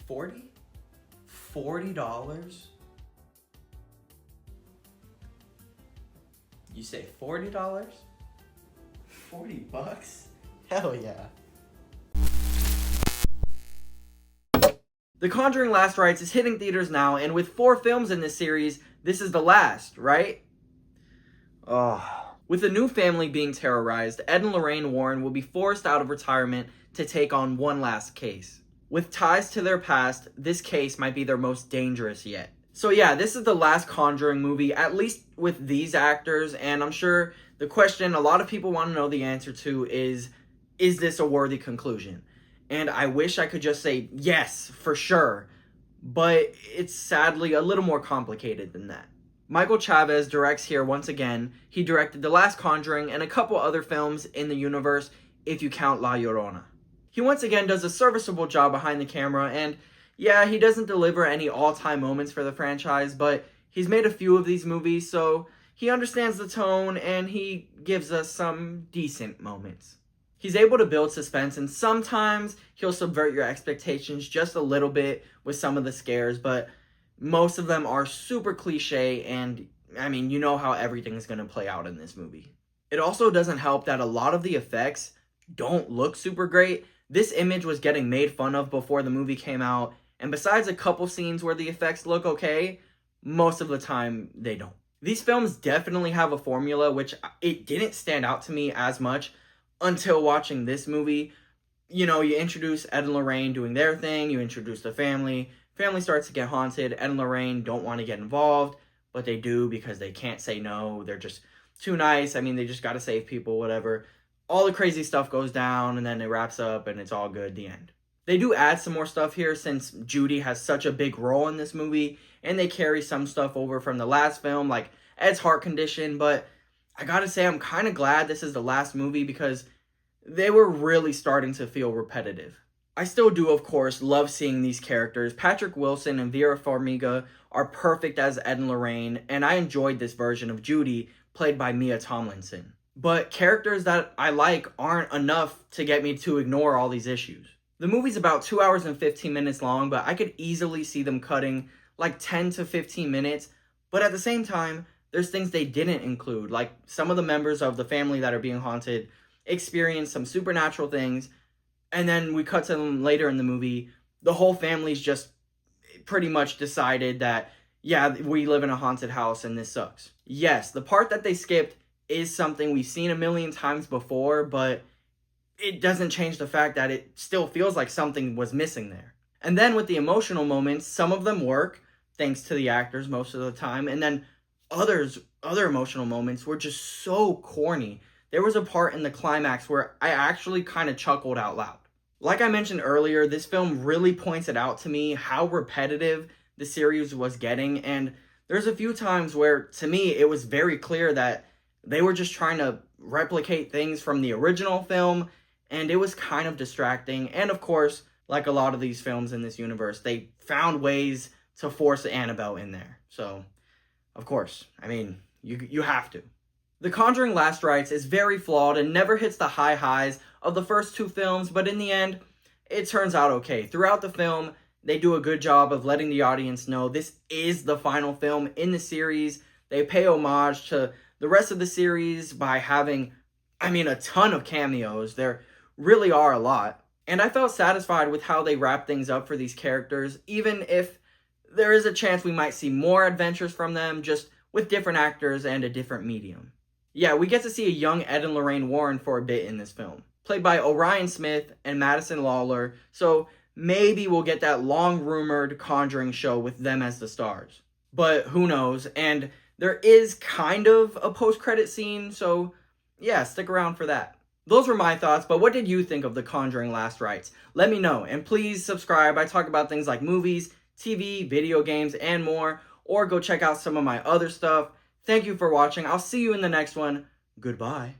$40? You say $40? $40? Hell yeah. The Conjuring Last Rites is hitting theaters now, and with 4 films in this series, this is the last, right? With a new family being terrorized, Ed and Lorraine Warren will be forced out of retirement to take on one last case. With ties to their past, this case might be their most dangerous yet. So yeah, this is the last Conjuring movie, at least with these actors, and I'm sure the question a lot of people want to know the answer to is this a worthy conclusion? And I wish I could just say yes, for sure, but it's sadly a little more complicated than that. Michael Chavez directs here once again. He directed The Last Conjuring and a couple other films in the universe, if you count La Llorona. He once again does a serviceable job behind the camera, and yeah, he doesn't deliver any all-time moments for the franchise, but he's made a few of these movies, so he understands the tone and he gives us some decent moments. He's able to build suspense, and sometimes he'll subvert your expectations just a little bit with some of the scares, but most of them are super cliche, and I mean, you know how everything's going to play out in this movie. It also doesn't help that a lot of the effects don't look super great. This image was getting made fun of before the movie came out, and besides a couple scenes where the effects look okay, most of the time they don't. These films definitely have a formula, which it didn't stand out to me as much until watching this movie. You know, you introduce Ed and Lorraine doing their thing, you introduce the family starts to get haunted, Ed and Lorraine don't want to get involved, but they do because they can't say no, they're just too nice, I mean, they just gotta save people, whatever. All the crazy stuff goes down, and then it wraps up, and it's all good, the end. They do add some more stuff here since Judy has such a big role in this movie, and they carry some stuff over from the last film, like Ed's heart condition, but I gotta say, I'm kind of glad this is the last movie because they were really starting to feel repetitive. I still do, of course, love seeing these characters. Patrick Wilson and Vera Farmiga are perfect as Ed and Lorraine, and I enjoyed this version of Judy, played by Mia Tomlinson. But characters that I like aren't enough to get me to ignore all these issues. The movie's about 2 hours and 15 minutes long, but I could easily see them cutting like 10 to 15 minutes, but at the same time, there's things they didn't include, like some of the members of the family that are being haunted experience some supernatural things, and then we cut to them later in the movie. The whole family's just pretty much decided that, yeah, we live in a haunted house and this sucks. Yes, the part that they skipped is something we've seen a million times before, but it doesn't change the fact that it still feels like something was missing there. And then with the emotional moments, some of them work, thanks to the actors most of the time, and then other emotional moments were just so corny. There was a part in the climax where I actually kind of chuckled out loud. Like I mentioned earlier, this film really points it out to me how repetitive the series was getting, and there's a few times where, to me, it was very clear that they were just trying to replicate things from the original film, and it was kind of distracting. And of course, like a lot of these films in this universe, they found ways to force Annabelle in there. So, of course, I mean, you have to. The Conjuring Last Rites is very flawed and never hits the high highs of the first 2 films, but in the end, it turns out okay. Throughout the film, they do a good job of letting the audience know this is the final film in the series. They pay homage to the rest of the series by having, a ton of cameos. There really are a lot. And I felt satisfied with how they wrap things up for these characters, even if there is a chance we might see more adventures from them, just with different actors and a different medium. Yeah, we get to see a young Ed and Lorraine Warren for a bit in this film, played by Orion Smith and Madison Lawlor, so maybe we'll get that long-rumored Conjuring show with them as the stars. But who knows, and there is kind of a post-credit scene, so yeah, stick around for that. Those were my thoughts, but what did you think of The Conjuring Last Rites? Let me know, and please subscribe. I talk about things like movies, TV, video games, and more, or go check out some of my other stuff. Thank you for watching. I'll see you in the next one. Goodbye.